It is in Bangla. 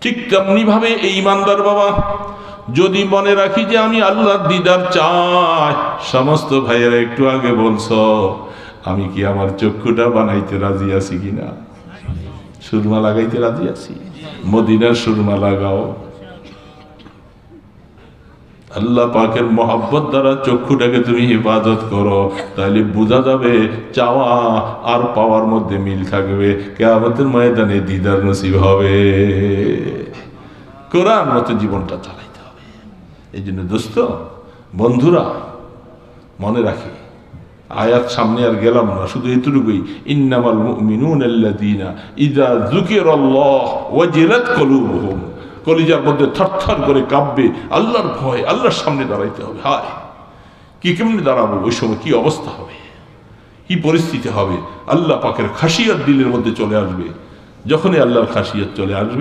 ঠিক তেমনি ভাবে এই ইমানদার বাবা যদি মনে রাখি যে আমি আল্লাহর দিদার চাই, সমস্ত ভাইয়েরা একটু আগে বলছো আমি কি আমার চক্ষুটা বানাইতে রাজি আছি কিনা? সুরমা লাগাইতে রাজি আছি? মদিনার সুরমা লাগাও। আল্লাহ পাকের মহব্বত দ্বারা চক্ষুটাকে তুমি হেফাজত করো, তাহলে বোঝা যাবে চাওয়া আর পাওয়ার মধ্যে মিল থাকবে। কিয়ামতের ময়দানে দিদার নসিব হবে। কোরআন মতো জীবনটা চালাইতে হবে। এই জন্য দোস্ত বন্ধুরা মনে রাখি, আয়াত সামনে আর গেলাম না, শুধু এতটুকুই, ইন্নামাল মুমিনুনা আল্লাযীনা ইযা যুকিরাল্লাহ ওয়াজিলাত কুলুবুহুম, কলিজার মধ্যে থরথর করে কাঁপবে আল্লাহর ভয়। আল্লাহর সামনে দাঁড়াইতে হবে। হায় কি কেমনে দাঁড়াবো, ওই সময় কি অবস্থা হবে, কি পরিস্থিতি হবে। আল্লাহ পাকের খাসিয়ত দিলের মধ্যে চলে আসবে। যখনই আল্লাহর খাসিয়ত চলে আসবে